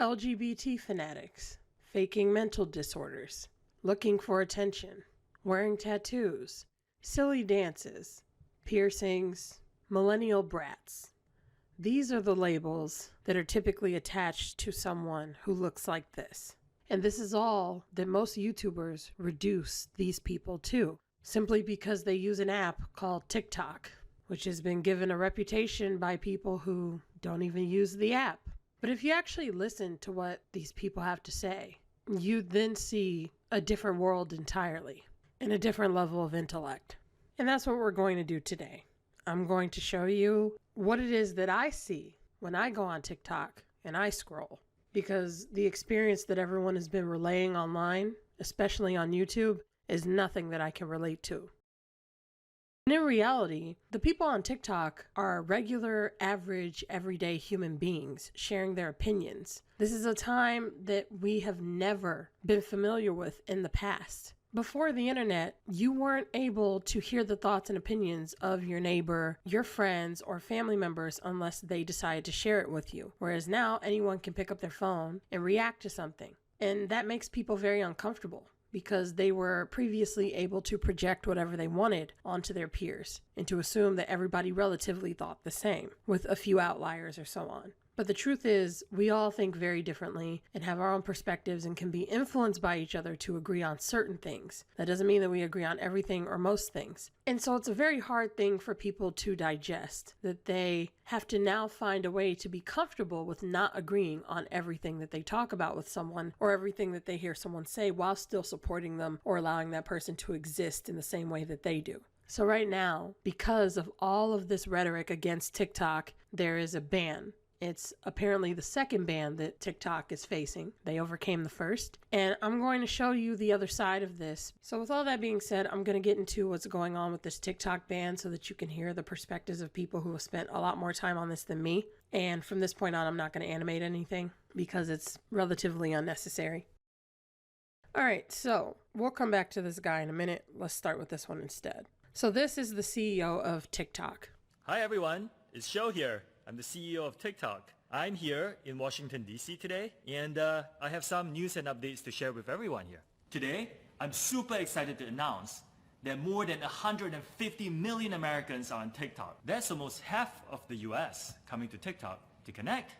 LGBT fanatics, faking mental disorders, looking for attention, wearing tattoos, silly dances, piercings, millennial brats. These are the labels that are typically attached to someone who looks like this. And this is all that most YouTubers reduce these people to, simply because they use an app called TikTok, which has been given a reputation by people who don't even use the app. But if you actually listen to what these people have to say, you then see a different world entirely and a different level of intellect. And that's what we're going to do today. I'm going to show you what it is that I see when I go on TikTok and I scroll, because the experience that everyone has been relaying online, especially on YouTube, is nothing that I can relate to. And in reality, the people on TikTok are regular, average, everyday human beings sharing their opinions. This is a time that we have never been familiar with in the past. Before the internet, you weren't able to hear the thoughts and opinions of your neighbor, your friends, or family members unless they decided to share it with you. Whereas now, anyone can pick up their phone and react to something. And that makes people very uncomfortable, because they were previously able to project whatever they wanted onto their peers and to assume that everybody relatively thought the same, with a few outliers or so on. But the truth is, we all think very differently and have our own perspectives and can be influenced by each other to agree on certain things. That doesn't mean that we agree on everything or most things. And so it's a very hard thing for people to digest, that they have to now find a way to be comfortable with not agreeing on everything that they talk about with someone or everything that they hear someone say, while still supporting them or allowing that person to exist in the same way that they do. So right now, because of all of this rhetoric against TikTok, there is a ban. It's apparently the second ban that TikTok is facing. They overcame the first. And I'm going to show you the other side of this. So with all that being said, I'm going to get into what's going on with this TikTok ban so that you can hear the perspectives of people who have spent a lot more time on this than me. And from this point on, I'm not going to animate anything because it's relatively unnecessary. All right, so we'll come back to this guy in a minute. Let's start with this one instead. So this is the CEO of TikTok. Hi everyone, it's Sho here. I'm the CEO of TikTok. I'm here in Washington, D.C. today, and I have some news and updates to share with everyone here. Today, I'm super excited to announce that more than 150 million Americans are on TikTok. That's almost half of the US coming to TikTok to connect,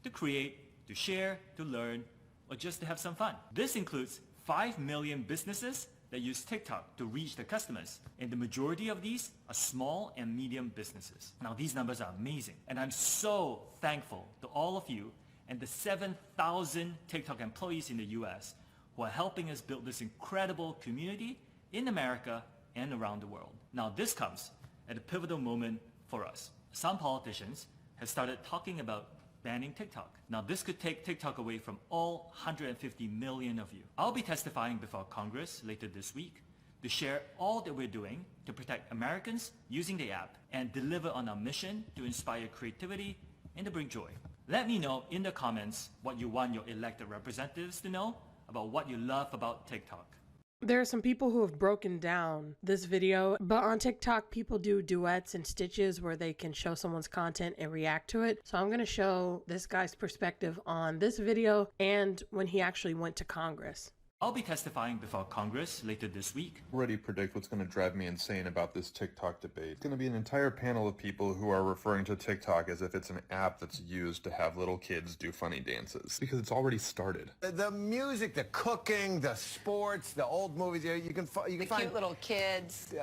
to create, to share, to learn, or just to have some fun. This includes 5 million businesses that use TikTok to reach their customers, and the majority of these are small and medium businesses. Now these numbers are amazing, and I'm so thankful to all of you and the 7,000 TikTok employees in the US who are helping us build this incredible community in America and around the world. Now this comes at a pivotal moment for us. Some politicians have started talking about banning TikTok. Now this could take TikTok away from all 150 million of you. I'll be testifying before Congress later this week to share all that we're doing to protect Americans using the app and deliver on our mission to inspire creativity and to bring joy. Let me know in the comments what you want your elected representatives to know about what you love about TikTok. There are some people who have broken down this video, but on TikTok, people do duets and stitches where they can show someone's content and react to it. So I'm going to show this guy's perspective on this video and when he actually went to Congress. I'll be testifying before Congress later this week. Already predict what's going to drive me insane about this TikTok debate. It's going to be an entire panel of people who are referring to TikTok as if it's an app that's used to have little kids do funny dances, because it's already started. The music, the cooking, the sports, the old movies, you can find cute little kids.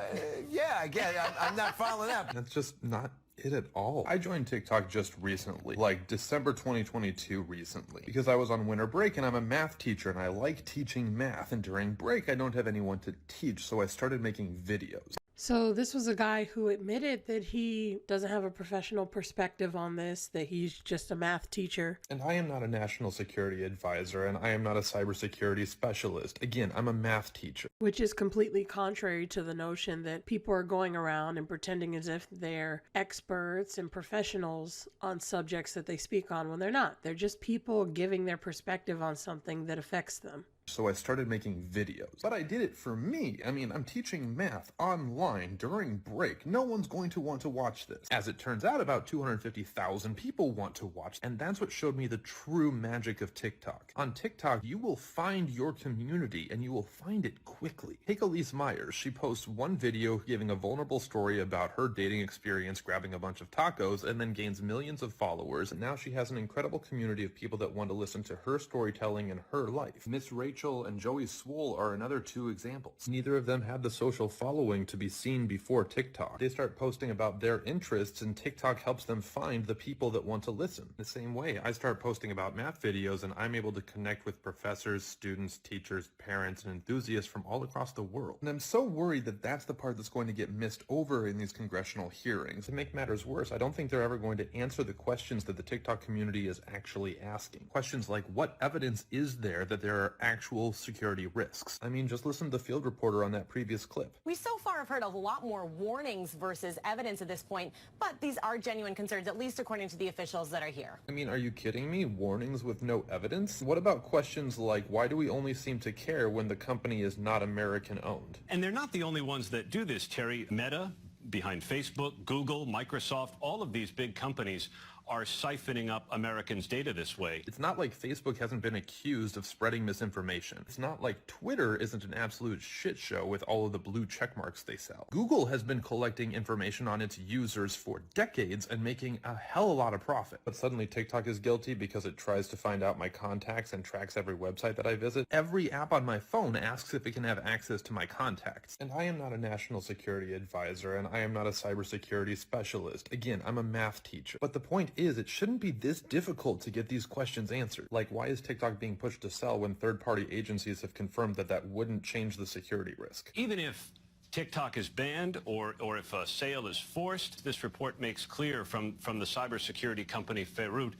Yeah, again, I'm not following that. That's just not it at all. I joined TikTok just recently, like December 2022 recently, because I was on winter break and I'm a math teacher and I like teaching math, and during break I don't have anyone to teach, so I started making videos. So this was a guy who admitted that he doesn't have a professional perspective on this, that he's just a math teacher. And I am not a national security advisor, and I am not a cybersecurity specialist. Again, I'm a math teacher. Which is completely contrary to the notion that people are going around and pretending as if they're experts and professionals on subjects that they speak on when they're not. They're just people giving their perspective on something that affects them. So I started making videos. But I did it for me. I mean, I'm teaching math online during break. No one's going to want to watch this. As it turns out, about 250,000 people want to watch, and that's what showed me the true magic of TikTok. On TikTok, you will find your community, and you will find it quickly. Take Elise Myers. She posts one video giving a vulnerable story about her dating experience grabbing a bunch of tacos, and then gains millions of followers, and now she has an incredible community of people that want to listen to her storytelling and her life. Miss Rachel and Joey Swoll are another two examples. Neither of them had the social following to be seen before TikTok. They start posting about their interests, and TikTok helps them find the people that want to listen. The same way, I start posting about math videos, and I'm able to connect with professors, students, teachers, parents, and enthusiasts from all across the world. And I'm so worried that that's the part that's going to get missed over in these congressional hearings. To make matters worse, I don't think they're ever going to answer the questions that the TikTok community is actually asking. Questions like, what evidence is there that there are actual security risks? I mean, just listen to the field reporter on that previous clip. We so far have heard a lot more warnings versus evidence at this point, but these are genuine concerns, at least according to the officials that are here. I mean, are you kidding me? Warnings with no evidence? What about questions like, why do we only seem to care when the company is not American owned? And they're not the only ones that do this, Terry. Meta, behind Facebook, Google, Microsoft, all of these big companies are siphoning up Americans' data this way. It's not like Facebook hasn't been accused of spreading misinformation. It's not like Twitter isn't an absolute shit show with all of the blue check marks they sell. Google has been collecting information on its users for decades and making a hell of a lot of profit. But suddenly TikTok is guilty because it tries to find out my contacts and tracks every website that I visit. Every app on my phone asks if it can have access to my contacts. And I am not a national security advisor, and I am not a cybersecurity specialist. Again, I'm a math teacher. But the point is, it shouldn't be this difficult to get these questions answered. Like, why is TikTok being pushed to sell when third-party agencies have confirmed that that wouldn't change the security risk? Even if TikTok is banned or if a sale is forced, this report makes clear from the cybersecurity company Ferut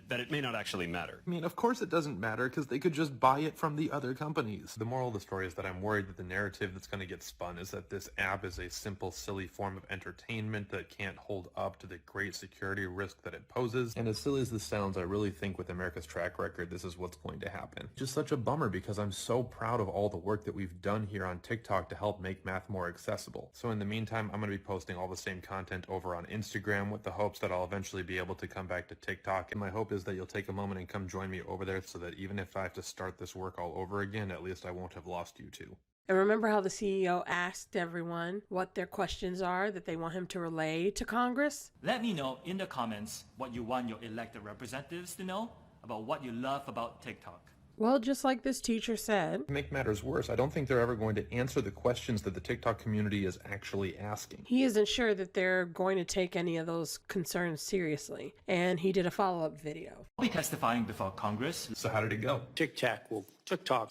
that it may not actually matter. I mean, of course it doesn't matter, because they could just buy it from the other companies. The moral of the story is that I'm worried that the narrative that's going to get spun is that this app is a simple, silly form of entertainment that can't hold up to the great security risk that it poses. And as silly as this sounds, I really think with America's track record, this is what's going to happen. Just such a bummer, because I'm so proud of all the work that we've done here on TikTok to help make math more accessible. So in the meantime, I'm going to be posting all the same content over on Instagram with the hopes that I'll eventually be able to come back to TikTok. And my hope is that you'll take a moment and come join me over there, so that even if I have to start this work all over again, at least I won't have lost you too. And remember how the CEO asked everyone what their questions are that they want him to relay to Congress? Let me know in the comments what you want your elected representatives to know about what you love about TikTok. Well, just like this teacher said, To make matters worse, I don't think they're ever going to answer the questions that the TikTok community is actually asking. he isn't sure that they're going to take any of those concerns seriously. And he did a follow-up video. I'll be testifying before Congress. So how did it go? TikTok.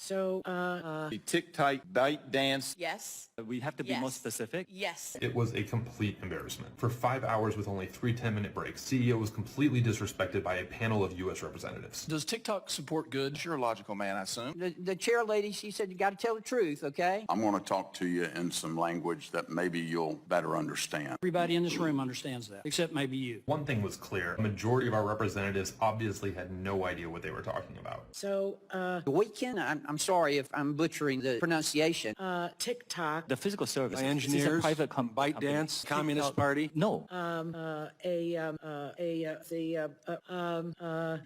So, The TikTok bite dance. yes. We have to be Yes. more specific. Yes. It was a complete embarrassment. For 5 hours with only 3 10-minute breaks, CEO was completely disrespected by a panel of U.S. representatives. Does TikTok support good? You're a logical man, I assume. The chair lady, she said you got to tell the truth, okay? I'm going to talk to you in some language that maybe you'll better understand. Everybody in this room understands that, except maybe you. One thing was clear. A majority of our representatives obviously had no idea what they were talking about. So, the weekend, I'm sorry if I'm butchering the pronunciation. TikTok. The physical service. Engineers, private bite company. dance, Communist Party. No.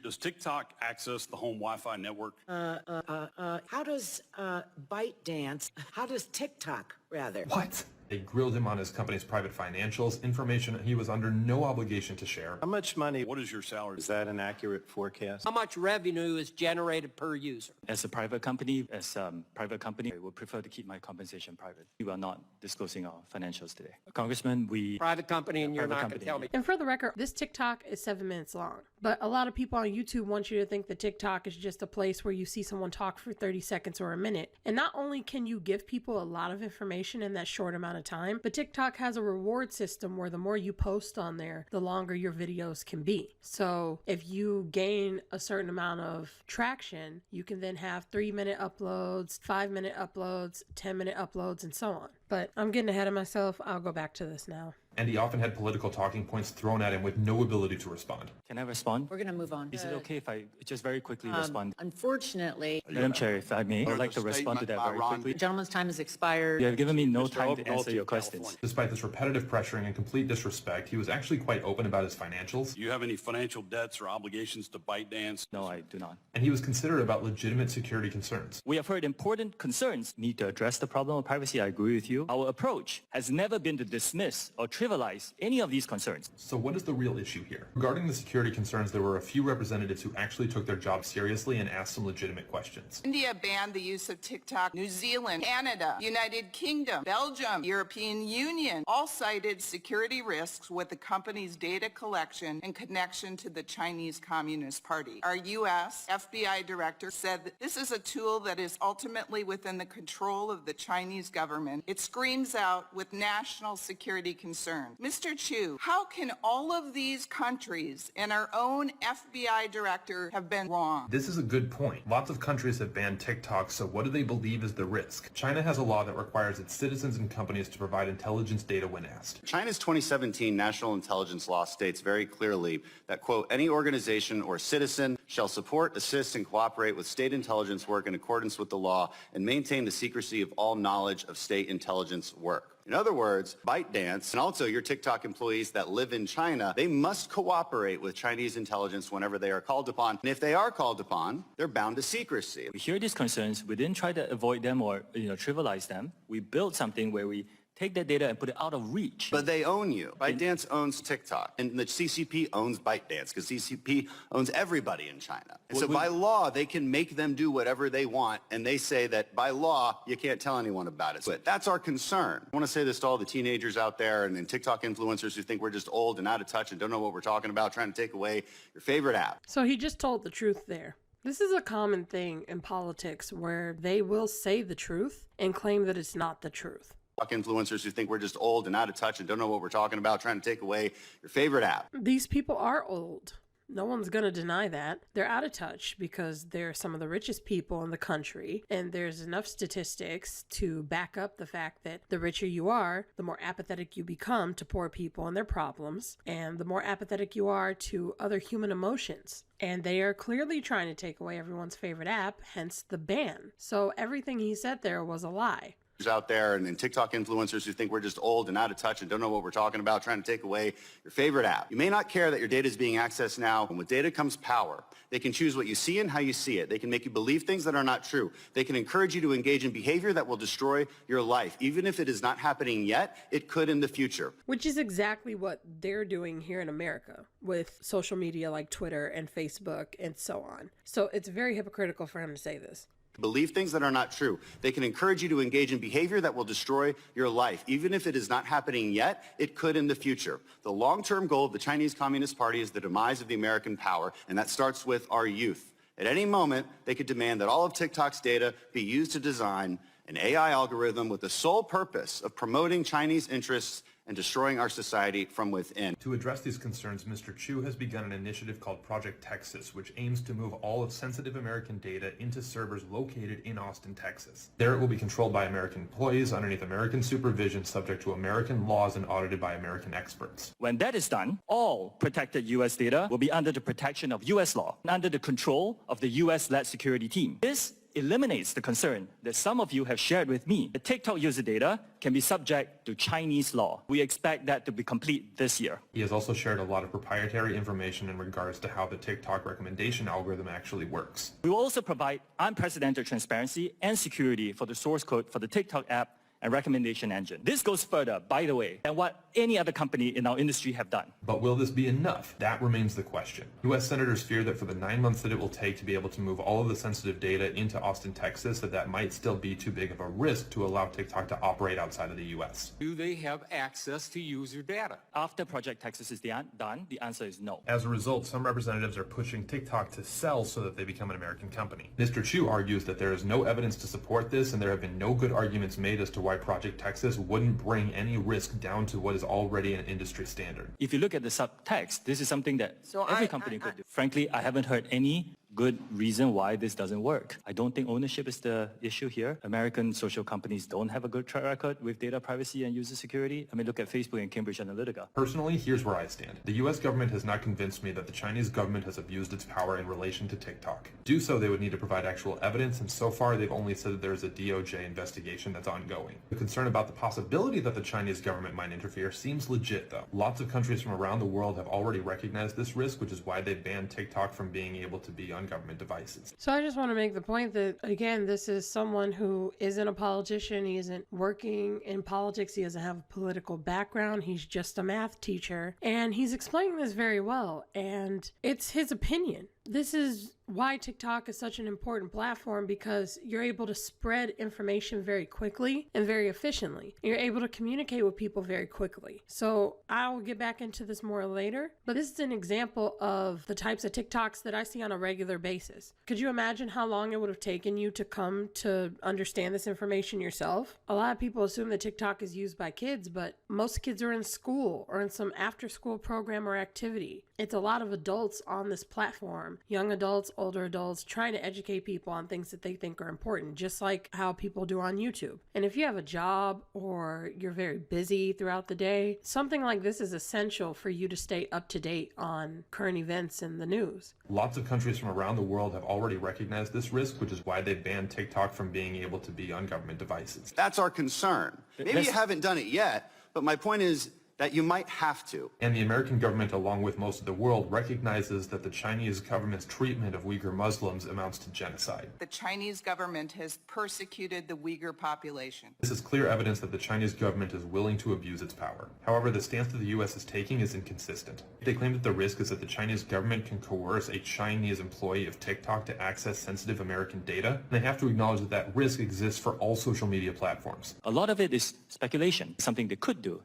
Does TikTok access the home Wi-Fi network? How does how does TikTok, rather? What? They grilled him on his company's private financials, information he was under no obligation to share. How much money? What is your salary? Is that an accurate forecast? How much revenue is generated per user? As a private company, I would prefer to keep my compensation private. We are not disclosing our financials today. Congressman, Private company, and you're not going to tell me. And for the record, this TikTok is 7 minutes long. But a lot of people on YouTube want you to think that TikTok is just a place where you see someone talk for 30 seconds or a minute. And not only can you give people a lot of information in that short amount of time, but TikTok has a reward system where the more you post on there, the longer your videos can be. So if you gain a certain amount of traction, you can then have 3-minute uploads, 5-minute uploads, 10-minute uploads, and so on. But I'm getting ahead of myself. I'll go back to this now. and he often had political talking points thrown at him with no ability to respond. Can I respond? We're going to move on. Is it okay if I just very quickly respond? Unfortunately, Madam Chair, if I may, I would like to respond to that very quickly. the gentleman's time has expired. You have given me no time to answer your questions. Despite this repetitive pressuring and complete disrespect, he was actually quite open about his financials. Do you have any financial debts or obligations to ByteDance? No, I do not. And he was considerate about legitimate security concerns. We have heard important concerns need to address the problem of privacy. I agree with you. Our approach has never been to dismiss or trivialize any of these concerns. So what is the real issue here? Regarding the security concerns, there were a few representatives who actually took their job seriously and asked some legitimate questions. India banned the use of TikTok. New Zealand, Canada, United Kingdom, Belgium, European Union all cited security risks with the company's data collection and connection to the Chinese Communist Party. Our U.S. FBI director said that this is a tool that is ultimately within the control of the Chinese government. It screams out with national security concerns. Mr. Chu, how can all of these countries and our own FBI director have been wrong? This is a good point. Lots of countries have banned TikTok, so what do they believe is the risk? China has a law that requires its citizens and companies to provide intelligence data when asked. China's 2017 national intelligence law states very clearly that, quote, any organization or citizen shall support, assist, and cooperate with state intelligence work in accordance with the law and maintain the secrecy of all knowledge of state intelligence work. In other words, ByteDance and also your TikTok employees that live in China, they must cooperate with Chinese intelligence whenever they are called upon. And if they are called upon, they're bound to secrecy. We hear these concerns. We didn't try to avoid them or trivialize them. We built something where we take that data and put it out of reach. But they own you. ByteDance owns TikTok, and the CCP owns ByteDance, because CCP owns everybody in China. And so by law, they can make them do whatever they want, and they say that by law, you can't tell anyone about it. So that's our concern. I want to say this to all the teenagers out there and TikTok influencers who think we're just old and out of touch and don't know what we're talking about, trying to take away your favorite app. So he just told the truth there. This is a common thing in politics where they will say the truth and claim that it's not the truth. Influencers who think we're just old and out of touch and don't know what we're talking about, trying to take away your favorite app. These people are old. No one's going to deny that. They're out of touch because they're some of the richest people in the country, and there's enough statistics to back up the fact that the richer you are, the more apathetic you become to poor people and their problems, and the more apathetic you are to other human emotions. And they are clearly trying to take away everyone's favorite app, hence the ban. So everything he said there was a lie. Out there and TikTok influencers who think we're just old and out of touch and don't know what we're talking about, trying to take away your favorite app. You may not care that your data is being accessed now, and with data comes power. They can choose what you see and how you see it. They can make you believe things that are not true. They can encourage you to engage in behavior that will destroy your life. Even if it is not happening yet, it could in the future. Which is exactly what they're doing here in America with social media like Twitter and Facebook and so on. So it's very hypocritical for him to say this. Believe things that are not true. They can encourage you to engage in behavior that will destroy your life. Even if it is not happening yet, it could in the future. The long-term goal of the Chinese Communist Party is the demise of the American power, and that starts with our youth. At any moment, they could demand that all of TikTok's data be used to design an AI algorithm with the sole purpose of promoting Chinese interests and destroying our society from within. To address these concerns, Mr. Chu has begun an initiative called Project Texas, which aims to move all of sensitive American data into servers located in Austin, Texas. There it will be controlled by American employees underneath American supervision, subject to American laws and audited by American experts. When that is done, all protected U.S. data will be under the protection of U.S. law, under the control of the U.S.-led security team. This eliminates the concern that some of you have shared with me. The TikTok user data can be subject to Chinese law. We expect that to be complete this year. He has also shared a lot of proprietary information in regards to how the TikTok recommendation algorithm actually works. We will also provide unprecedented transparency and security for the source code for the TikTok app and recommendation engine. This goes further, by the way, than what any other company in our industry have done. But will this be enough? That remains the question. U.S. senators fear that for the 9 months that it will take to be able to move all of the sensitive data into Austin, Texas, that might still be too big of a risk to allow TikTok to operate outside of the U.S. Do they have access to user data? After Project Texas is done, the answer is no. As a result, some representatives are pushing TikTok to sell so that they become an American company. Mr. Chu argues that there is no evidence to support this, and there have been no good arguments made as to why Project Texas wouldn't bring any risk down to what is already an industry standard. If you look at the subtext, this is something that every company could do. Frankly, I haven't heard any good reason why this doesn't work. I don't think ownership is the issue here. American social companies don't have a good track record with data privacy and user security. I mean, look at Facebook and Cambridge Analytica. Personally, here's where I stand. The US government has not convinced me that the Chinese government has abused its power in relation to TikTok. To do so, they would need to provide actual evidence, and so far they've only said that there is a DOJ investigation that's ongoing. The concern about the possibility that the Chinese government might interfere seems legit, though. Lots of countries from around the world have already recognized this risk, which is why they banned TikTok from being able to be on government devices. So I just want to make the point that, again, this is someone who isn't a politician. He isn't working in politics. He doesn't have a political background. He's just a math teacher. And he's explaining this very well. And it's his opinion. This is why TikTok is such an important platform, because you're able to spread information very quickly and very efficiently. You're able to communicate with people very quickly. So I'll get back into this more later, but this is an example of the types of TikToks that I see on a regular basis. Could you imagine how long it would have taken you to come to understand this information yourself? A lot of people assume that TikTok is used by kids, but most kids are in school or in some after-school program or activity. It's a lot of adults on this platform, young adults, older adults, trying to educate people on things that they think are important, just like how people do on YouTube. And if you have a job or you're very busy throughout the day, something like this is essential for you to stay up to date on current events in the news. Lots of countries from around the world have already recognized this risk, which is why they banned TikTok from being able to be on government devices. That's our concern. Maybe you haven't done it yet, but my point is that you might have to. And the American government, along with most of the world, recognizes that the Chinese government's treatment of Uyghur Muslims amounts to genocide. The Chinese government has persecuted the Uyghur population. This is clear evidence that the Chinese government is willing to abuse its power. However, the stance that the U.S. is taking is inconsistent. They claim that the risk is that the Chinese government can coerce a Chinese employee of TikTok to access sensitive American data, and they have to acknowledge that that risk exists for all social media platforms. A lot of it is speculation, something they could do.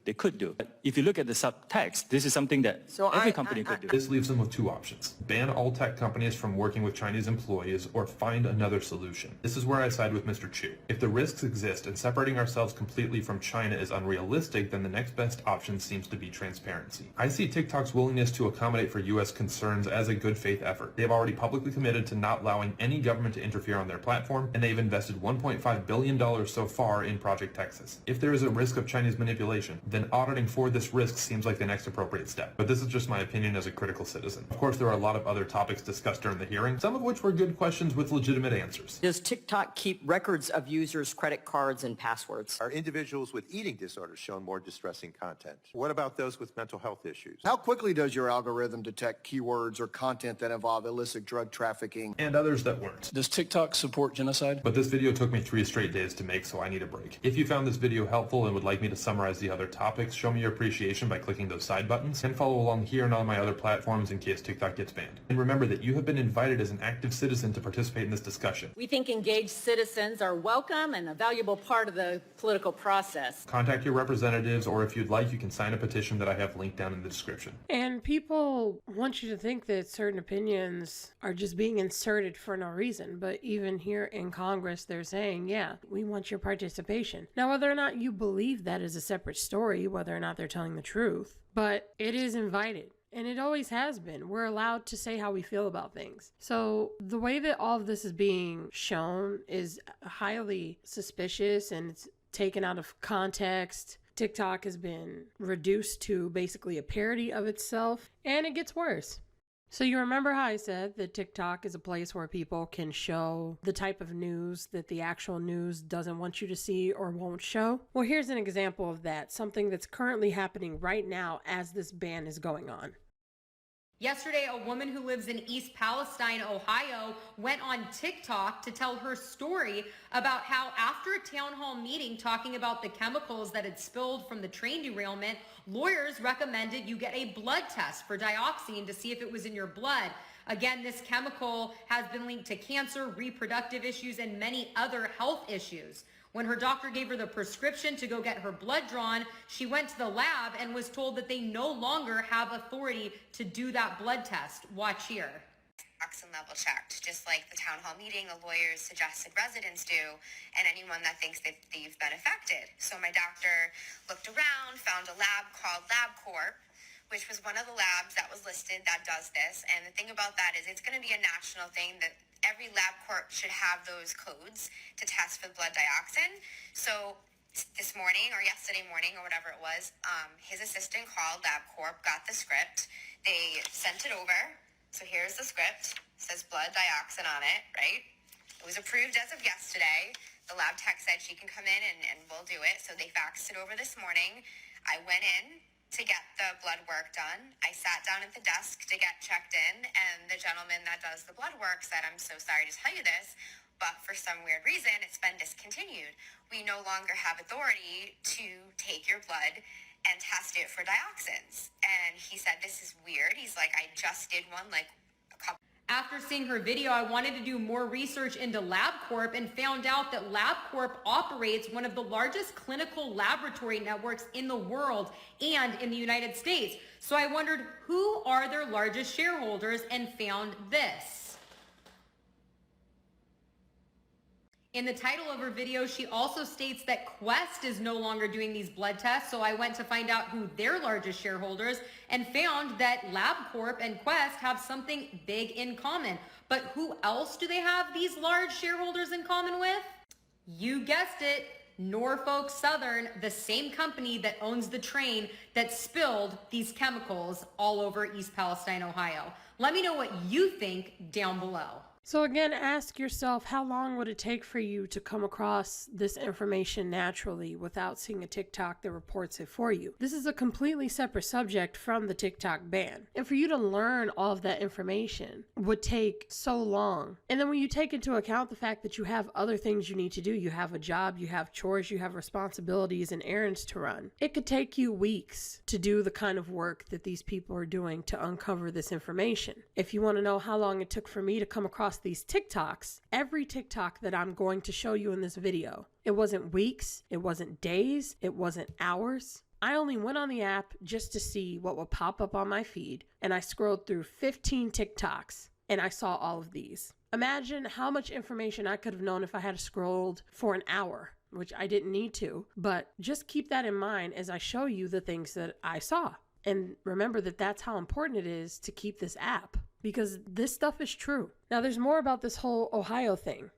If you look at the subtext, this is something that every company could do. This leaves them with two options. Ban all tech companies from working with Chinese employees, or find another solution. This is where I side with Mr. Chu. If the risks exist and separating ourselves completely from China is unrealistic, then the next best option seems to be transparency. I see TikTok's willingness to accommodate for U.S. concerns as a good faith effort. They have already publicly committed to not allowing any government to interfere on their platform, and they've invested $1.5 billion so far in Project Texas. If there is a risk of Chinese manipulation, then auditing for this risk seems like the next appropriate step. But this is just my opinion as a critical citizen. Of course, there are a lot of other topics discussed during the hearing, some of which were good questions with legitimate answers. Does TikTok keep records of users' credit cards and passwords? Are individuals with eating disorders shown more distressing content? What about those with mental health issues? How quickly does your algorithm detect keywords or content that involve illicit drug trafficking? And others that weren't. Does TikTok support genocide? But this video took me 3 straight days to make, so I need a break. If you found this video helpful and would like me to summarize the other topics, show me your appreciation by clicking those side buttons, and follow along here and on my other platforms in case TikTok gets banned. And remember that you have been invited as an active citizen to participate in this discussion. We think engaged citizens are welcome and a valuable part of the political process. Contact your representatives, or if you'd like, you can sign a petition that I have linked down in the description. And people want you to think that certain opinions are just being inserted for no reason, but even here in Congress, they're saying, yeah, we want your participation. Now, whether or not you believe that is a separate story, whether or not they're telling the truth, but it is invited. And it always has been. We're allowed to say how we feel about things. So the way that all of this is being shown is highly suspicious, and it's taken out of context. TikTok has been reduced to basically a parody of itself, and it gets worse. So you remember how I said that TikTok is a place where people can show the type of news that the actual news doesn't want you to see or won't show? Well, here's an example of that, something that's currently happening right now as this ban is going on. Yesterday, a woman who lives in East Palestine, Ohio, went on TikTok to tell her story about how after a town hall meeting talking about the chemicals that had spilled from the train derailment, lawyers recommended you get a blood test for dioxin to see if it was in your blood. Again, this chemical has been linked to cancer, reproductive issues, and many other health issues. When her doctor gave her the prescription to go get her blood drawn, she went to the lab and was told that they no longer have authority to do that blood test. Watch here. Toxin level checked, just like the town hall meeting the lawyers suggested residents do, and anyone that thinks that they've been affected. So my doctor looked around, found a lab called LabCorp, which was one of the labs that was listed that does this. And the thing about that is it's going to be a national thing that every LabCorp should have those codes to test for blood dioxin. So this morning or yesterday morning or whatever it was, his assistant called LabCorp, got the script. They sent it over. So here's the script. It says blood dioxin on it, right? It was approved as of yesterday. The lab tech said she can come in and we'll do it. So they faxed it over this morning. I went in to get the blood work done. I sat down at the desk to get checked in, and the gentleman that does the blood work said, I'm so sorry to tell you this, but for some weird reason, it's been discontinued. We no longer have authority to take your blood and test it for dioxins. And he said, this is weird. He's like, I just did one like a couple. After seeing her video, I wanted to do more research into LabCorp and found out that LabCorp operates one of the largest clinical laboratory networks in the world and in the United States. So I wondered, who are their largest shareholders, and found this. In the title of her video, she also states that Quest is no longer doing these blood tests, so I went to find out who their largest shareholders and found that LabCorp and Quest have something big in common. But who else do they have these large shareholders in common with? You guessed it, Norfolk Southern, the same company that owns the train that spilled these chemicals all over East Palestine, Ohio. Let me know what you think down below. So again, ask yourself, how long would it take for you to come across this information naturally without seeing a TikTok that reports it for you? This is a completely separate subject from the TikTok ban. And for you to learn all of that information would take so long. And then when you take into account the fact that you have other things you need to do, you have a job, you have chores, you have responsibilities and errands to run, it could take you weeks to do the kind of work that these people are doing to uncover this information. If you want to know how long it took for me to come across these TikToks, every TikTok that I'm going to show you in this video, it wasn't weeks, it wasn't days, it wasn't hours. I only went on the app just to see what would pop up on my feed, and I scrolled through 15 TikToks and I saw all of these. Imagine how much information I could have known if I had scrolled for an hour, which I didn't need to, but just keep that in mind as I show you the things that I saw. And remember that that's how important it is to keep this app, because this stuff is true. Now, there's more about this whole Ohio thing.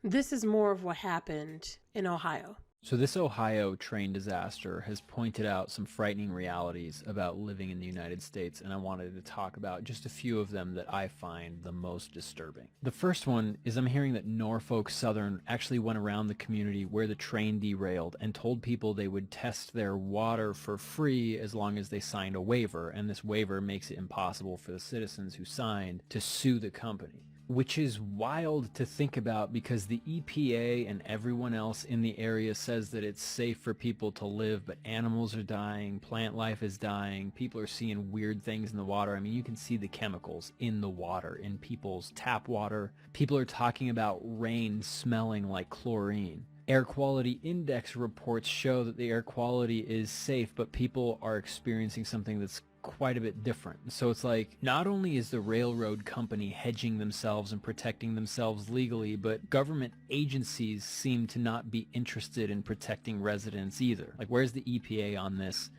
This is more of what happened in Ohio. So this Ohio train disaster has pointed out some frightening realities about living in the United States, and I wanted to talk about just a few of them that I find the most disturbing. The first one is I'm hearing that Norfolk Southern actually went around the community where the train derailed and told people they would test their water for free as long as they signed a waiver, and this waiver makes it impossible for the citizens who signed to sue the company. Which is wild to think about, because the EPA and everyone else in the area says that it's safe for people to live, but animals are dying, plant life is dying, people are seeing weird things in the water. I mean, you can see the chemicals in the water, in people's tap water. People are talking about rain smelling like chlorine. Air quality index reports show that the air quality is safe, but people are experiencing something that's quite a bit different. So it's like, not only is the railroad company hedging themselves and protecting themselves legally, but government agencies seem to not be interested in protecting residents either. Like, where's the EPA on this?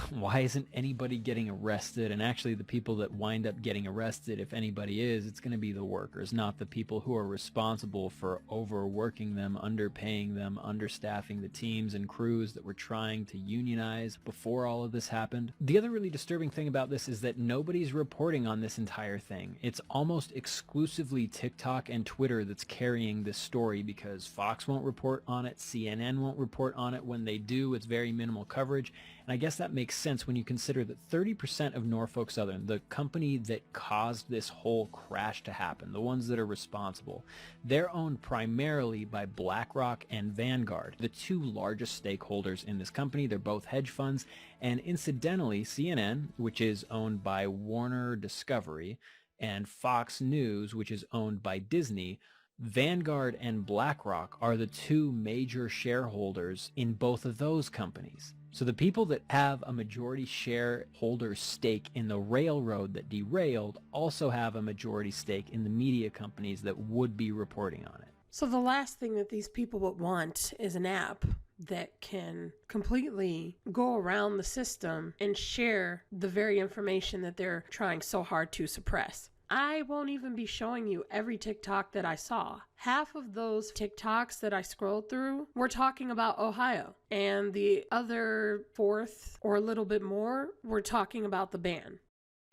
Why isn't anybody getting arrested? And actually the people that wind up getting arrested, if anybody is, it's going to be the workers, not the people who are responsible for overworking them, underpaying them, understaffing the teams and crews that were trying to unionize before all of this happened. The other really disturbing thing about this is that nobody's reporting on this entire thing. It's almost exclusively TikTok and Twitter that's carrying this story, because Fox won't report on it, CNN won't report on it. When they do, it's very minimal coverage. And I guess that makes sense when you consider that 30% of Norfolk Southern, the company that caused this whole crash to happen, the ones that are responsible, they're owned primarily by BlackRock and Vanguard, the two largest stakeholders in this company. They're both hedge funds. And incidentally, CNN, which is owned by Warner Discovery, and Fox News, which is owned by Disney, Vanguard and BlackRock are the two major shareholders in both of those companies. So the people that have a majority shareholder stake in the railroad that derailed also have a majority stake in the media companies that would be reporting on it. So the last thing that these people would want is an app that can completely go around the system and share the very information that they're trying so hard to suppress. I won't even be showing you every TikTok that I saw. Half of those TikToks that I scrolled through were talking about Ohio, and the other fourth or a little bit more were talking about the ban.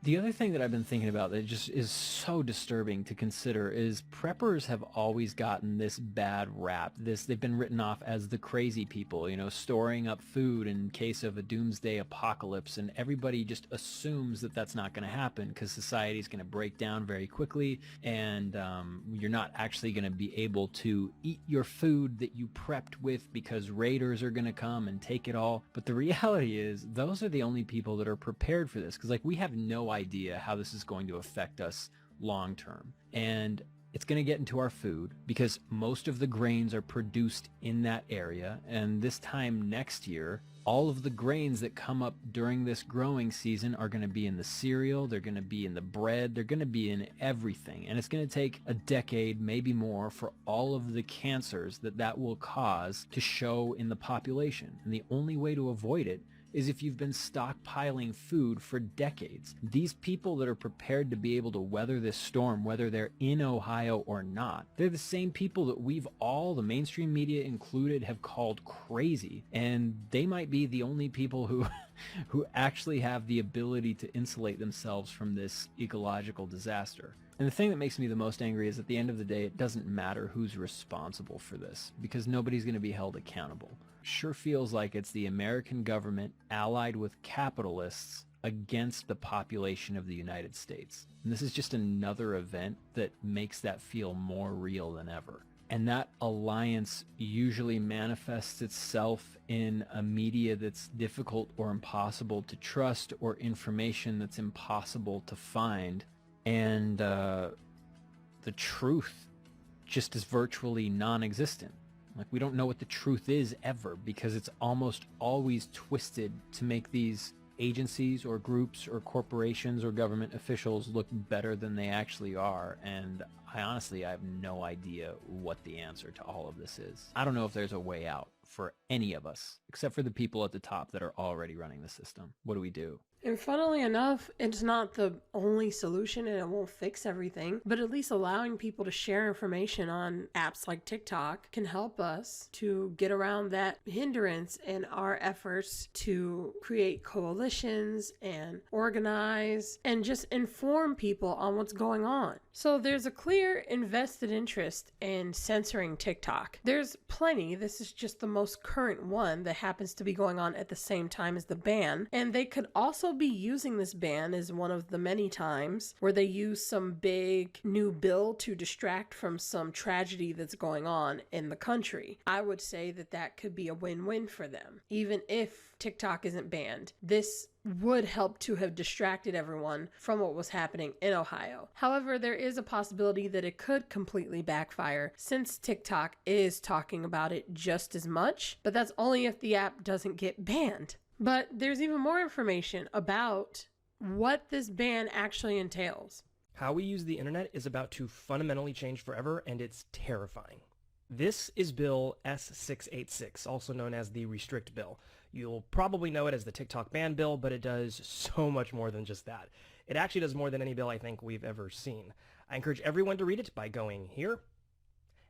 The other thing that I've been thinking about that just is so disturbing to consider is preppers have always gotten this bad rap. They've been written off as the crazy people, you know, storing up food in case of a doomsday apocalypse, and everybody just assumes that that's not going to happen because society is going to break down very quickly, and you're not actually going to be able to eat your food that you prepped with because raiders are going to come and take it all. But the reality is those are the only people that are prepared for this, because like we have no idea how this is going to affect us long term, and it's going to get into our food because most of the grains are produced in that area, and this time next year all of the grains that come up during this growing season are going to be in the cereal, they're going to be in the bread, they're going to be in everything, and it's going to take a decade, maybe more, for all of the cancers that will cause to show in the population. And the only way to avoid it is if you've been stockpiling food for decades. These people that are prepared to be able to weather this storm, whether they're in Ohio or not, they're the same people that we've all, the mainstream media included, have called crazy. And they might be the only people who actually have the ability to insulate themselves from this ecological disaster. And the thing that makes me the most angry is at the end of the day, it doesn't matter who's responsible for this, because nobody's going to be held accountable. Sure feels like it's the American government allied with capitalists against the population of the United States. And this is just another event that makes that feel more real than ever. And that alliance usually manifests itself in a media that's difficult or impossible to trust, or information that's impossible to find. And the truth just is virtually non-existent. Like, we don't know what the truth is ever, because it's almost always twisted to make these agencies or groups or corporations or government officials look better than they actually are. And I have no idea what the answer to all of this is. I don't know if there's a way out for any of us, except for the people at the top that are already running the system. What do we do? And funnily enough, it's not the only solution and it won't fix everything, but at least allowing people to share information on apps like TikTok can help us to get around that hindrance in our efforts to create coalitions and organize and just inform people on what's going on. So there's a clear invested interest in censoring TikTok. There's plenty. This is just the most current one that happens to be going on at the same time as the ban, and they could also be using this ban as one of the many times where they use some big new bill to distract from some tragedy that's going on in the country. I would say that that could be a win-win for them. Even if TikTok isn't banned, this would help to have distracted everyone from what was happening in Ohio. However, there is a possibility that it could completely backfire, since TikTok is talking about it just as much, but that's only if the app doesn't get banned. But there's even more information about what this ban actually entails. How we use the internet is about to fundamentally change forever, and it's terrifying. This is Bill S686, also known as the Restrict Bill. You'll probably know it as the TikTok ban bill, but it does so much more than just that. It actually does more than any bill I think we've ever seen. I encourage everyone to read it by going here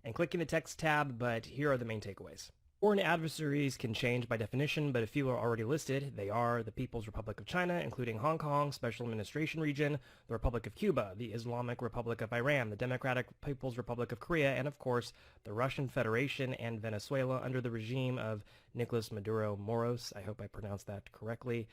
and clicking the text tab, but here are the main takeaways. Foreign adversaries can change by definition, but a few are already listed. They are the People's Republic of China, including Hong Kong, Special Administration Region, the Republic of Cuba, the Islamic Republic of Iran, the Democratic People's Republic of Korea, and of course, the Russian Federation and Venezuela under the regime of Nicolas Maduro Moros. I hope I pronounced that correctly,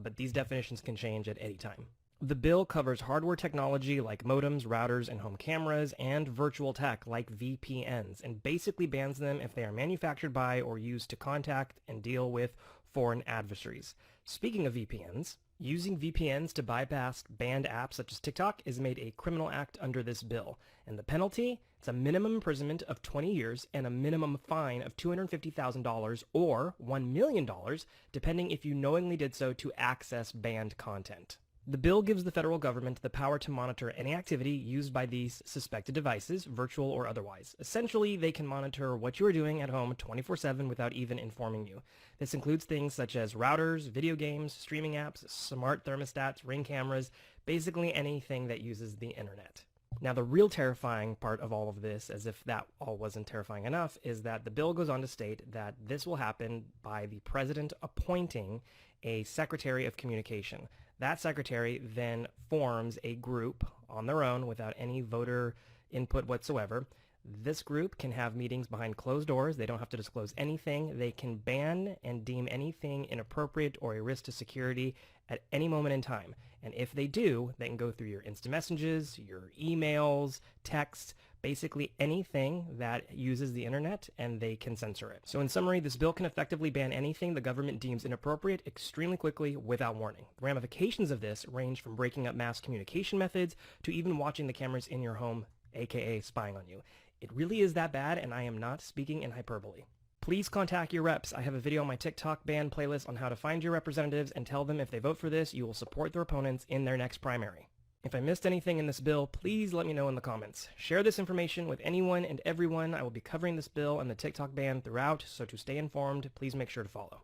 but these definitions can change at any time. The bill covers hardware technology like modems, routers, and home cameras, and virtual tech like VPNs, and basically bans them if they are manufactured by or used to contact and deal with foreign adversaries. Speaking of VPNs, using VPNs to bypass banned apps such as TikTok is made a criminal act under this bill, and the penalty, it's a minimum imprisonment of 20 years and a minimum fine of $250,000 or $1 million, depending if you knowingly did so to access banned content. The bill gives the federal government the power to monitor any activity used by these suspected devices, virtual or otherwise. Essentially, they can monitor what you are doing at home 24/7 without even informing you. This includes things such as routers, video games, streaming apps, smart thermostats, Ring cameras, basically anything that uses the internet. Now, the real terrifying part of all of this, as if that all wasn't terrifying enough, is that the bill goes on to state that this will happen by the president appointing a Secretary of Communication. That secretary then forms a group on their own without any voter input whatsoever. This group can have meetings behind closed doors. They don't have to disclose anything. They can ban and deem anything inappropriate or a risk to security at any moment in time. And if they do, they can go through your instant messages, your emails, texts, basically anything that uses the internet, and they can censor it. So in summary, this bill can effectively ban anything the government deems inappropriate extremely quickly without warning. The ramifications of this range from breaking up mass communication methods to even watching the cameras in your home, aka spying on you. It really is that bad, and I am not speaking in hyperbole. Please contact your reps. I have a video on my TikTok ban playlist on how to find your representatives and tell them if they vote for this, you will support their opponents in their next primary. If I missed anything in this bill, please let me know in the comments. Share this information with anyone and everyone. I will be covering this bill and the TikTok ban throughout, so to stay informed, please make sure to follow.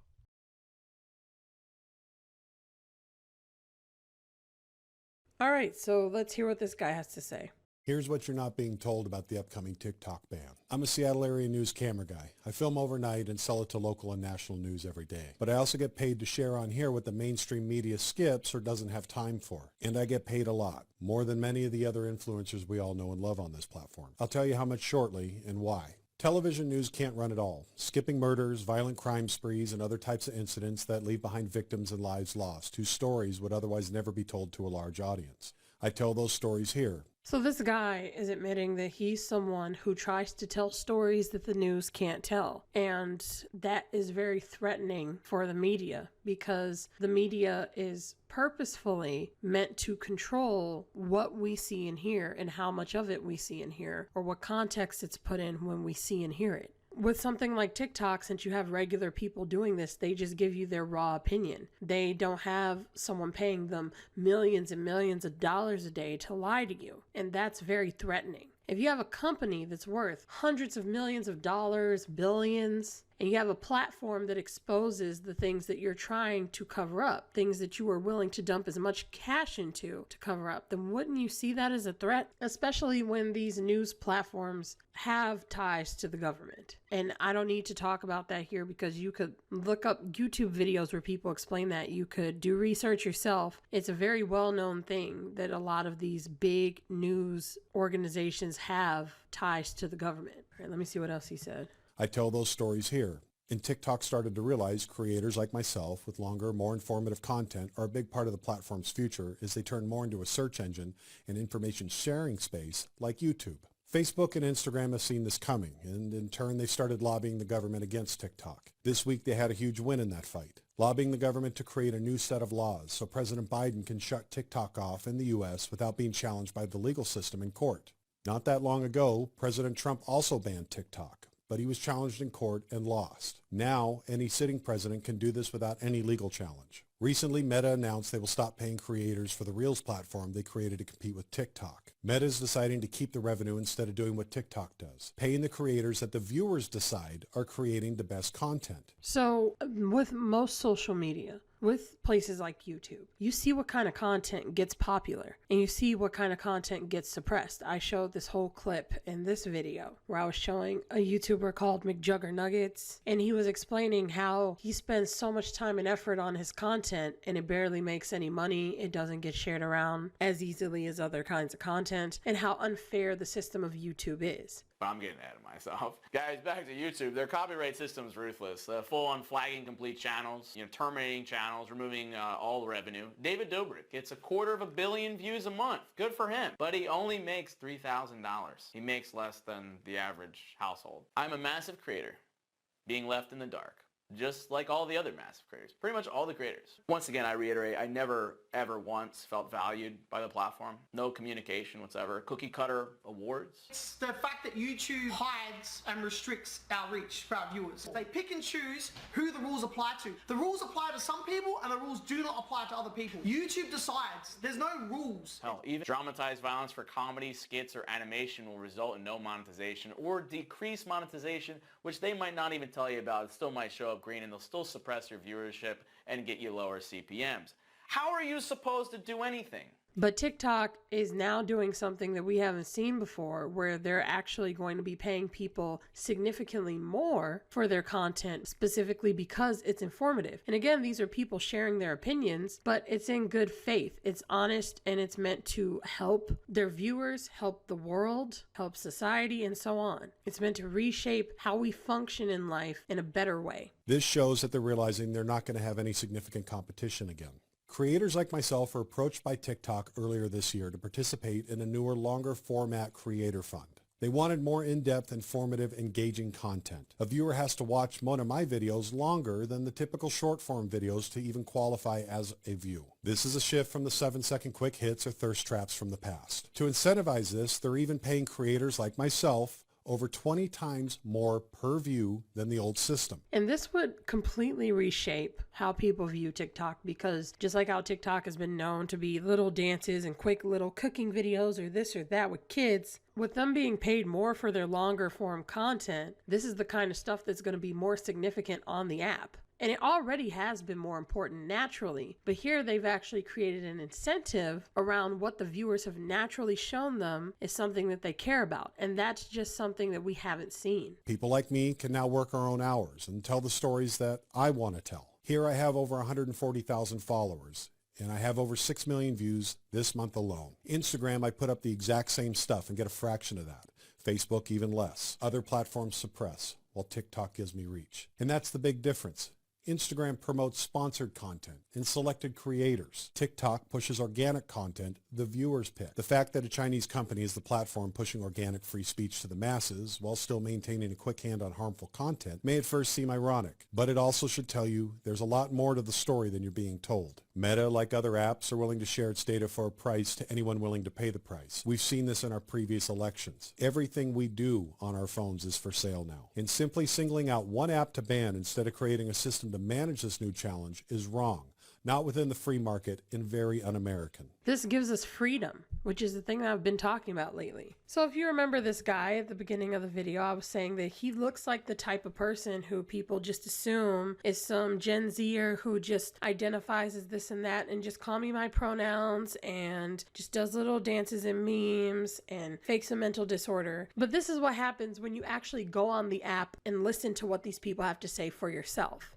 All right, so let's hear what this guy has to say. Here's what you're not being told about the upcoming TikTok ban. I'm a Seattle area news camera guy. I film overnight and sell it to local and national news every day. But I also get paid to share on here what the mainstream media skips or doesn't have time for. And I get paid a lot, more than many of the other influencers we all know and love on this platform. I'll tell you how much shortly and why. Television news can't run it all, skipping murders, violent crime sprees, and other types of incidents that leave behind victims and lives lost, whose stories would otherwise never be told to a large audience. I tell those stories here. So this guy is admitting that he's someone who tries to tell stories that the news can't tell. And that is very threatening for the media, because the media is purposefully meant to control what we see and hear and how much of it we see and hear, or what context it's put in when we see and hear it. With something like TikTok, since you have regular people doing this, they just give you their raw opinion. They don't have someone paying them millions and millions of dollars a day to lie to you. And that's very threatening. If you have a company that's worth hundreds of millions of dollars, billions, and you have a platform that exposes the things that you're trying to cover up, things that you are willing to dump as much cash into to cover up, then wouldn't you see that as a threat? Especially when these news platforms have ties to the government. And I don't need to talk about that here, because you could look up YouTube videos where people explain that. You could do research yourself. It's a very well-known thing that a lot of these big news organizations have ties to the government. All right, let me see what else he said. I tell those stories here. And TikTok started to realize creators like myself with longer, more informative content are a big part of the platform's future as they turn more into a search engine and information sharing space like YouTube. Facebook and Instagram have seen this coming, and in turn they've started lobbying the government against TikTok. This week they had a huge win in that fight, lobbying the government to create a new set of laws so President Biden can shut TikTok off in the U.S. without being challenged by the legal system in court. Not that long ago, President Trump also banned TikTok, but he was challenged in court and lost. Now, any sitting president can do this without any legal challenge. Recently, Meta announced they will stop paying creators for the Reels platform they created to compete with TikTok. Meta is deciding to keep the revenue instead of doing what TikTok does, paying the creators that the viewers decide are creating the best content. So with most social media, with places like YouTube, you see what kind of content gets popular and you see what kind of content gets suppressed. I showed this whole clip in this video where I was showing a YouTuber called McJuggerNuggets, and he was explaining how he spends so much time and effort on his content and it barely makes any money. It doesn't get shared around as easily as other kinds of content, and how unfair the system of YouTube is. I'm getting ahead of myself. Guys, back to YouTube. Their copyright system is ruthless. Full-on flagging complete channels, terminating channels, removing all the revenue. David Dobrik gets 250 million views a month. Good for him. But he only makes $3,000. He makes less than the average household. I'm a massive creator, being left in the dark. just like all the other massive creators, pretty much all the creators. Once again, I reiterate, I never ever once felt valued by the platform. No communication whatsoever. Cookie cutter awards. It's the fact that YouTube hides and restricts our reach for our viewers. They pick and choose who the rules apply to. The rules apply to some people and the rules do not apply to other people. YouTube decides. There's no rules. Hell, even dramatized violence for comedy, skits, or animation will result in no monetization or decrease monetization, which they might not even tell you about. It still might show up green and they'll still suppress your viewership and get you lower CPMs. How are you supposed to do anything? But TikTok is now doing something that we haven't seen before, where they're actually going to be paying people significantly more for their content, specifically because it's informative. And again, these are people sharing their opinions, but it's in good faith. It's honest, and it's meant to help their viewers, help the world, help society, and so on. It's meant to reshape how we function in life in a better way. This shows that they're realizing they're not going to have any significant competition again. Creators like myself were approached by TikTok earlier this year to participate in a newer, longer format creator fund. They wanted more in-depth, informative, engaging content. A viewer has to watch one of my videos longer than the typical short-form videos to even qualify as a view. This is a shift from the 7-second quick hits or thirst traps from the past. To incentivize this, they're even paying creators like myself over 20 times more per view than the old system. And this would completely reshape how people view TikTok, because just like how TikTok has been known to be little dances and quick little cooking videos or this or that with kids, with them being paid more for their longer form content, this is the kind of stuff that's going to be more significant on the app. And it already has been more important naturally, but here they've actually created an incentive around what the viewers have naturally shown them is something that they care about. And that's just something that we haven't seen. People like me can now work our own hours and tell the stories that I want to tell. Here I have over 140,000 followers, and I have over 6 million views this month alone. Instagram, I put up the exact same stuff and get a fraction of that. Facebook, even less. Other platforms suppress, while TikTok gives me reach. And that's the big difference. Instagram promotes sponsored content and selected creators. TikTok pushes organic content the viewers pick. The fact that a Chinese company is the platform pushing organic free speech to the masses while still maintaining a quick hand on harmful content may at first seem ironic, but it also should tell you there's a lot more to the story than you're being told. Meta, like other apps, are willing to share its data for a price to anyone willing to pay the price. We've seen this in our previous elections. Everything we do on our phones is for sale now. And simply singling out one app to ban instead of creating a system to manage this new challenge is wrong. Not within the free market and very un-American. This gives us freedom, which is the thing that I've been talking about lately. So if you remember this guy at the beginning of the video, I was saying that he looks like the type of person who people just assume is some Gen Zer who just identifies as this and that and just call me my pronouns and just does little dances and memes and fakes a mental disorder. But this is what happens when you actually go on the app and listen to what these people have to say for yourself.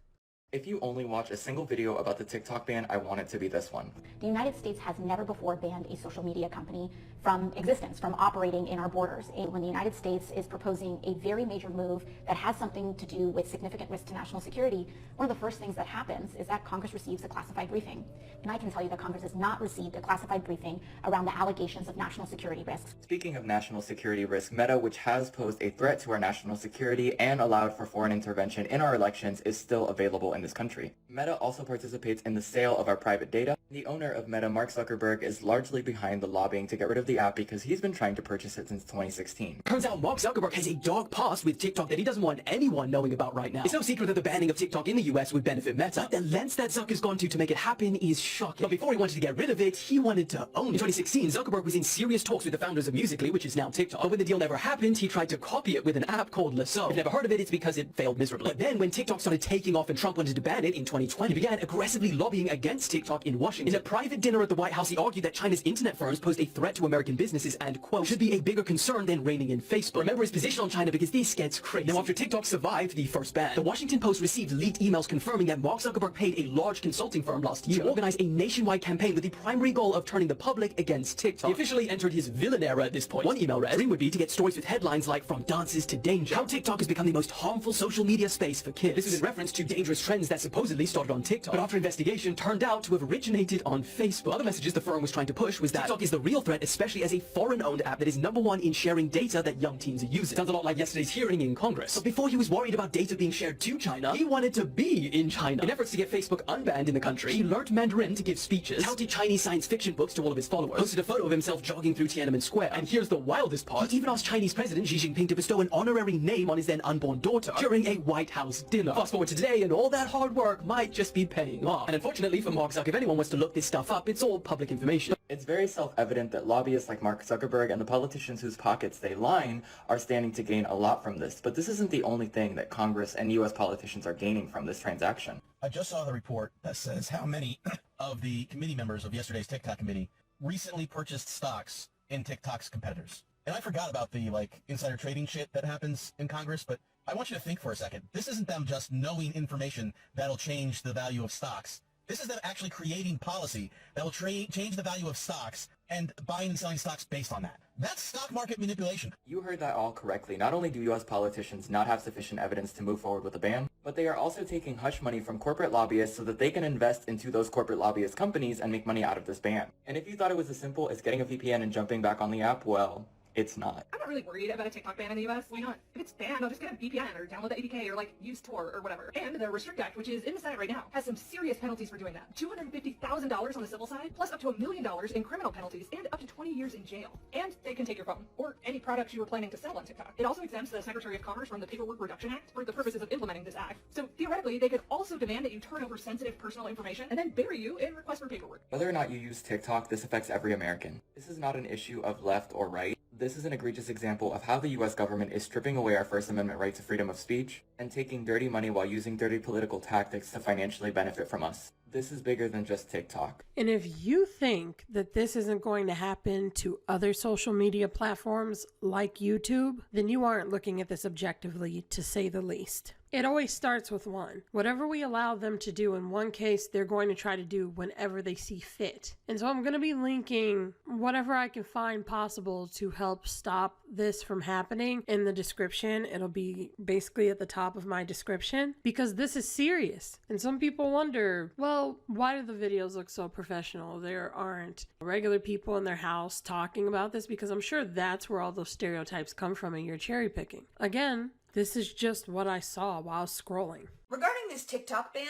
If you only watch a single video about the TikTok ban, I want it to be this one. The United States has never before banned a social media company from existence, from operating in our borders. And when the United States is proposing a very major move that has something to do with significant risk to national security, one of the first things that happens is that Congress receives a classified briefing. And I can tell you that Congress has not received a classified briefing around the allegations of national security risks. Speaking of national security risk, Meta, which has posed a threat to our national security and allowed for foreign intervention in our elections, is still available in this country. Meta also participates in the sale of our private data. The owner of Meta, Mark Zuckerberg, is largely behind the lobbying to get rid of the app because he's been trying to purchase it since 2016. Turns out Mark Zuckerberg has a dark past with TikTok that he doesn't want anyone knowing about right now. It's no secret that the banning of TikTok in the US would benefit Meta. But the lengths that Zuck has gone to make it happen is shocking. But before he wanted to get rid of it, he wanted to own it. In 2016, Zuckerberg was in serious talks with the founders of Musical.ly, which is now TikTok. But when the deal never happened, he tried to copy it with an app called Lasso. If you've never heard of it, it's because it failed miserably. But then when TikTok started taking off and Trump wanted to ban it in 2020, he began aggressively lobbying against TikTok in Washington. In a private dinner at the White House, he argued that China's internet firms posed a threat to American businesses and, quote, should be a bigger concern than reining in Facebook. Remember his position on China because this gets crazy. Now, after TikTok survived the first ban, the Washington Post received leaked emails confirming that Mark Zuckerberg paid a large consulting firm last year to organize a nationwide campaign with the primary goal of turning the public against TikTok. He officially entered his villain era at this point. One email read, dream would be to get stories with headlines like from dances to danger. How TikTok has become the most harmful social media space for kids. This is in reference to dangerous trends that supposedly started on TikTok, but after investigation turned out to have originated on Facebook. Other messages the firm was trying to push was that TikTok is the real threat, especially as a foreign-owned app that is #1 in sharing data that young teens are using. Sounds a lot like yesterday's hearing in Congress. But before he was worried about data being shared to China, he wanted to be in China. In efforts to get Facebook unbanned in the country, he learned Mandarin to give speeches, touted Chinese science fiction books to all of his followers, posted a photo of himself jogging through Tiananmen Square, and here's the wildest part, he even asked Chinese President Xi Jinping to bestow an honorary name on his then unborn daughter during a White House dinner. Fast forward to today, and all that hard work might just be paying off. And unfortunately for Mark Zuckerberg, if anyone wants to look this stuff up, it's all public information. It's very self-evident that lobbyists like Mark Zuckerberg and the politicians whose pockets they line are standing to gain a lot from this. But this isn't the only thing that Congress and U.S. politicians are gaining from this transaction. I just saw the report that says how many of the committee members of yesterday's TikTok committee recently purchased stocks in TikTok's competitors. And I forgot about the, insider trading shit that happens in Congress, but I want you to think for a second. This isn't them just knowing information that'll change the value of stocks. This is them actually creating policy that will change the value of stocks and buying and selling stocks based on that. That's stock market manipulation. You heard that all correctly. Not only do U.S. politicians not have sufficient evidence to move forward with a ban, but they are also taking hush money from corporate lobbyists so that they can invest into those corporate lobbyist companies and make money out of this ban. And if you thought it was as simple as getting a VPN and jumping back on the app, well, it's not. I'm not really worried about a TikTok ban in the US. Why not? If it's banned, I'll just get a VPN or download the APK or use Tor or whatever. And the Restrict Act, which is in the Senate right now, has some serious penalties for doing that. $250,000 on the civil side, plus up to $1 million in criminal penalties and up to 20 years in jail. And they can take your phone or any products you were planning to sell on TikTok. It also exempts the Secretary of Commerce from the Paperwork Reduction Act for the purposes of implementing this act. So theoretically, they could also demand that you turn over sensitive personal information and then bury you in requests for paperwork. Whether or not you use TikTok, this affects every American. This is not an issue of left or right. This is an egregious example of how the U.S. government is stripping away our First Amendment right to freedom of speech and taking dirty money while using dirty political tactics to financially benefit from us. This is bigger than just TikTok. And if you think that this isn't going to happen to other social media platforms like YouTube, then you aren't looking at this objectively, to say the least. It always starts with one. Whatever we allow them to do in one case, they're going to try to do whenever they see fit. And so I'm going to be linking whatever I can find possible to help stop this from happening in the description. It'll be basically at the top of my description because this is serious. And some people wonder, well, why do the videos look so professional? There aren't regular people in their house talking about this, because I'm sure that's where all those stereotypes come from and you're cherry picking. Again, this is just what I saw while scrolling. Regarding this TikTok ban,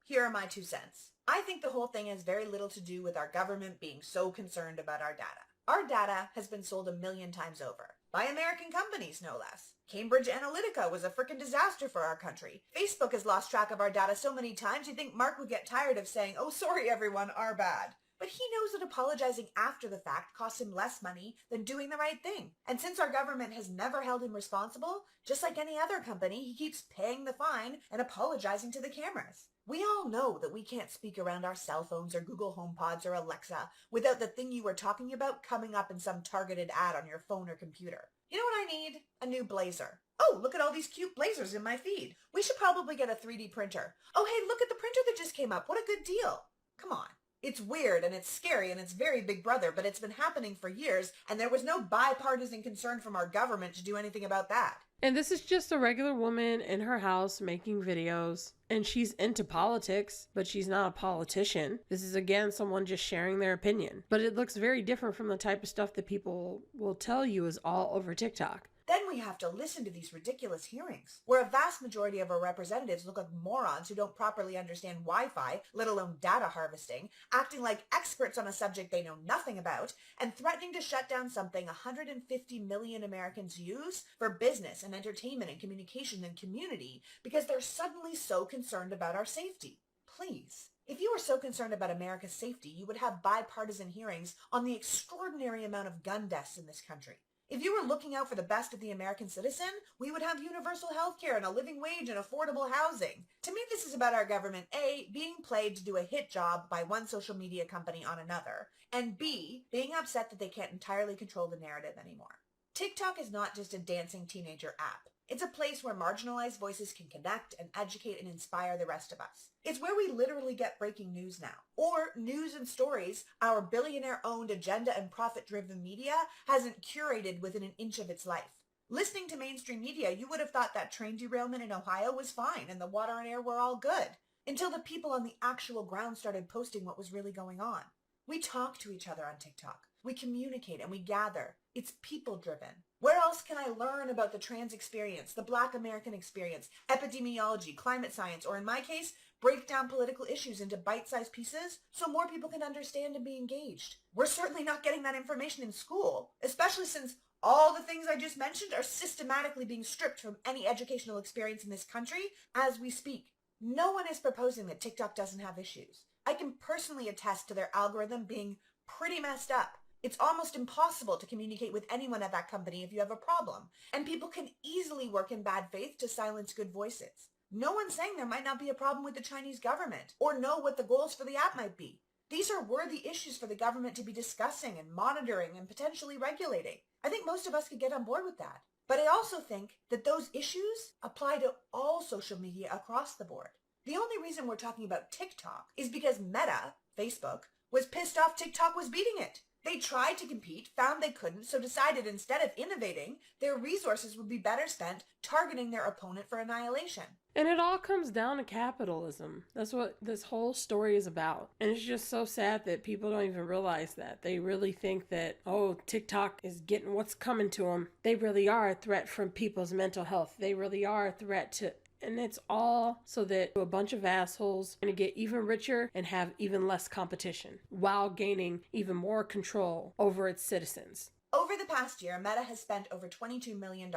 here are my 2 cents. I think the whole thing has very little to do with our government being so concerned about our data. Our data has been sold 1 million times over. By American companies, no less. Cambridge Analytica was a frickin' disaster for our country. Facebook has lost track of our data so many times you'd think Mark would get tired of saying, "Oh, sorry everyone, our bad." But he knows that apologizing after the fact costs him less money than doing the right thing. And since our government has never held him responsible, just like any other company, he keeps paying the fine and apologizing to the cameras. We all know that we can't speak around our cell phones or Google HomePods or Alexa without the thing you were talking about coming up in some targeted ad on your phone or computer. You know what I need? A new blazer. Oh, look at all these cute blazers in my feed. We should probably get a 3D printer. Oh, hey, look at the printer that just came up. What a good deal. Come on. It's weird and it's scary and it's very Big Brother, but it's been happening for years and there was no bipartisan concern from our government to do anything about that. And this is just a regular woman in her house making videos, and she's into politics, but she's not a politician. This is, again, someone just sharing their opinion. But it looks very different from the type of stuff that people will tell you is all over TikTok. Then we have to listen to these ridiculous hearings, where a vast majority of our representatives look like morons who don't properly understand Wi-Fi, let alone data harvesting, acting like experts on a subject they know nothing about, and threatening to shut down something 150 million Americans use for business and entertainment and communication and community because they're suddenly so concerned about our safety. Please. If you were so concerned about America's safety, you would have bipartisan hearings on the extraordinary amount of gun deaths in this country. If you were looking out for the best of the American citizen, we would have universal health care and a living wage and affordable housing. To me, this is about our government, A, being played to do a hit job by one social media company on another, and B, being upset that they can't entirely control the narrative anymore. TikTok is not just a dancing teenager app. It's a place where marginalized voices can connect and educate and inspire the rest of us. It's where we literally get breaking news now. Or news and stories our billionaire-owned agenda and profit-driven media hasn't curated within an inch of its life. Listening to mainstream media, you would have thought that train derailment in Ohio was fine and the water and air were all good. until the people on the actual ground started posting what was really going on. We talk to each other on TikTok. We communicate and we gather. It's people-driven. Where else can I learn about the trans experience, the Black American experience, epidemiology, climate science, or in my case, break down political issues into bite-sized pieces so more people can understand and be engaged? We're certainly not getting that information in school, especially since all the things I just mentioned are systematically being stripped from any educational experience in this country as we speak. No one is proposing that TikTok doesn't have issues. I can personally attest to their algorithm being pretty messed up. It's almost impossible to communicate with anyone at that company if you have a problem, and people can easily work in bad faith to silence good voices. No one's saying there might not be a problem with the Chinese government, or know what the goals for the app might be. These are worthy issues for the government to be discussing and monitoring and potentially regulating. I think most of us could get on board with that. But I also think that those issues apply to all social media across the board. The only reason we're talking about TikTok is because Meta, Facebook, was pissed off TikTok was beating it. They tried to compete, found they couldn't, so decided instead of innovating, their resources would be better spent targeting their opponent for annihilation. And it all comes down to capitalism. That's what this whole story is about. And it's just so sad that people don't even realize that. They really think that, oh, TikTok is getting what's coming to them. They really are a threat from people's mental health. They really are a threat to... And it's all so that a bunch of assholes are going to get even richer and have even less competition while gaining even more control over its citizens. Over the past year, Meta has spent over $22 million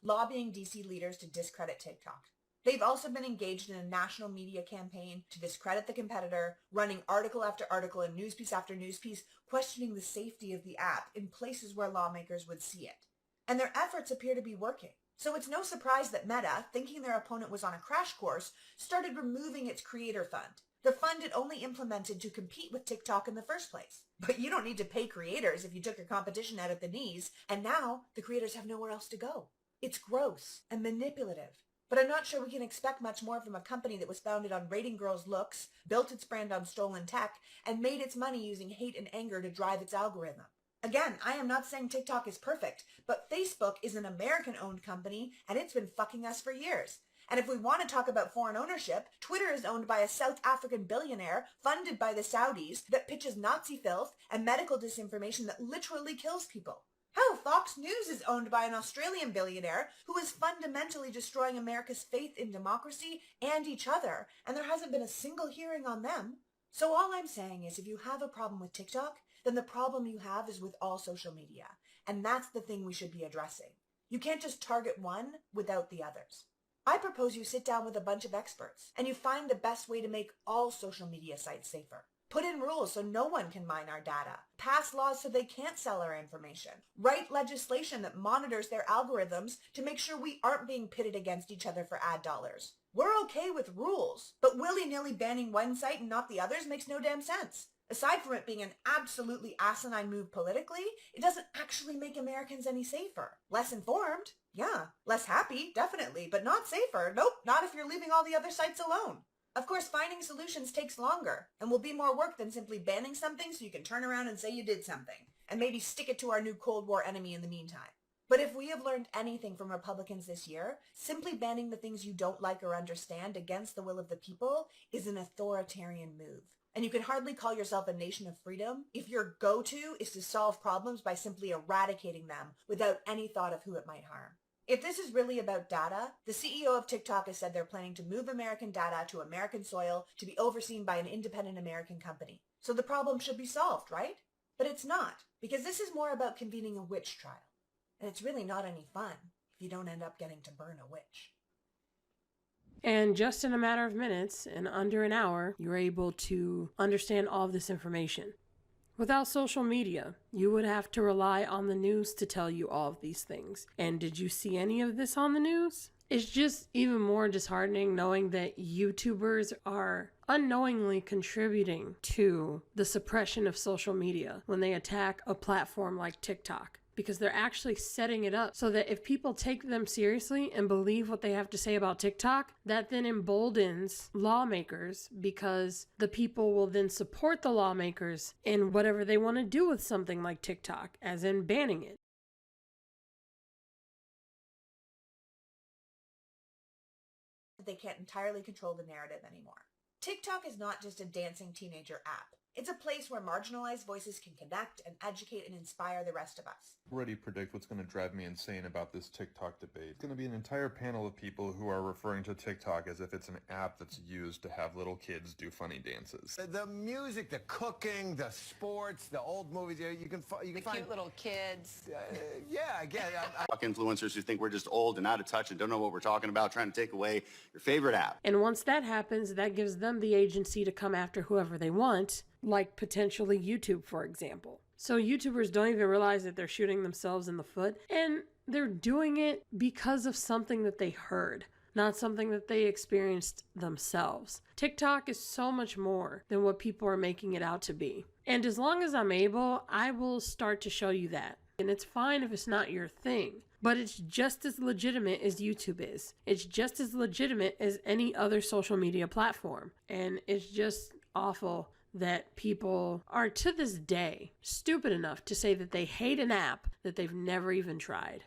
lobbying DC leaders to discredit TikTok. They've also been engaged in a national media campaign to discredit the competitor, running article after article and news piece after news piece, questioning the safety of the app in places where lawmakers would see it. And their efforts appear to be working. So it's no surprise that Meta, thinking their opponent was on a crash course, started removing its creator fund. The fund it only implemented to compete with TikTok in the first place. But you don't need to pay creators if you took your competition out at the knees, and now the creators have nowhere else to go. It's gross and manipulative. But I'm not sure we can expect much more from a company that was founded on rating girls' looks, built its brand on stolen tech, and made its money using hate and anger to drive its algorithm. Again, I am not saying TikTok is perfect, but Facebook is an American-owned company, and it's been fucking us for years. And if we want to talk about foreign ownership, Twitter is owned by a South African billionaire funded by the Saudis that pitches Nazi filth and medical disinformation that literally kills people. Hell, Fox News is owned by an Australian billionaire who is fundamentally destroying America's faith in democracy and each other, and there hasn't been a single hearing on them. So all I'm saying is if you have a problem with TikTok, then the problem you have is with all social media, and that's the thing we should be addressing. You can't just target one without the others. I propose you sit down with a bunch of experts, and you find the best way to make all social media sites safer. Put in rules so no one can mine our data. Pass laws so they can't sell our information. Write legislation that monitors their algorithms to make sure we aren't being pitted against each other for ad dollars. We're okay with rules, but willy-nilly banning one site and not the others makes no damn sense. Aside from it being an absolutely asinine move politically, it doesn't actually make Americans any safer. Less informed? Yeah. Less happy? Definitely. But not safer. Nope, not if you're leaving all the other sites alone. Of course, finding solutions takes longer and will be more work than simply banning something so you can turn around and say you did something, and maybe stick it to our new Cold War enemy in the meantime. But if we have learned anything from Republicans this year, simply banning the things you don't like or understand against the will of the people is an authoritarian move. And you can hardly call yourself a nation of freedom if your go-to is to solve problems by simply eradicating them without any thought of who it might harm. If this is really about data, the CEO of TikTok has said they're planning to move American data to American soil to be overseen by an independent American company. So the problem should be solved, right? But it's not, because this is more about convening a witch trial. And it's really not any fun if you don't end up getting to burn a witch. And just in a matter of minutes, in under an hour, you're able to understand all of this information. Without social media, you would have to rely on the news to tell you all of these things. And did you see any of this on the news? It's just even more disheartening knowing that YouTubers are unknowingly contributing to the suppression of social media when they attack a platform like TikTok. Because they're actually setting it up so that if people take them seriously and believe what they have to say about TikTok, that then emboldens lawmakers because the people will then support the lawmakers in whatever they want to do with something like TikTok, as in banning it. They can't entirely control the narrative anymore. TikTok is not just a dancing teenager app. It's a place where marginalized voices can connect and educate and inspire the rest of us. Already predict what's going to drive me insane about this TikTok debate. It's going to be an entire panel of people who are referring to TikTok as if it's an app that's used to have little kids do funny dances. The music, the cooking, the sports, the old movies, you can find cute little kids. Yeah, again, influencers who think we're just old and out of touch and don't know what we're talking about, trying to take away your favorite app. And once that happens, that gives them the agency to come after whoever they want, like potentially YouTube, for example. So YouTubers don't even realize that they're shooting themselves in the foot, and they're doing it because of something that they heard, not something that they experienced themselves. TikTok is so much more than what people are making it out to be. And as long as I'm able, I will start to show you that. And it's fine if it's not your thing, but it's just as legitimate as YouTube is. It's just as legitimate as any other social media platform. And it's just awful that people are, to this day, stupid enough to say that they hate an app that they've never even tried.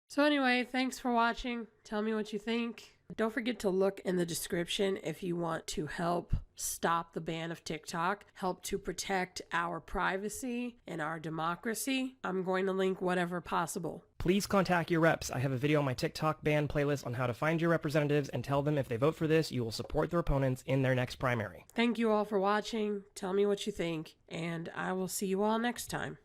So anyway, thanks for watching. Tell me what you think. Don't forget to look in the description if you want to help stop the ban of TikTok, help to protect our privacy and our democracy. I'm going to link whatever possible. Please contact your reps. I have a video on my TikTok ban playlist on how to find your representatives and tell them if they vote for this, you will support their opponents in their next primary. Thank you all for watching. Tell me what you think, and I will see you all next time.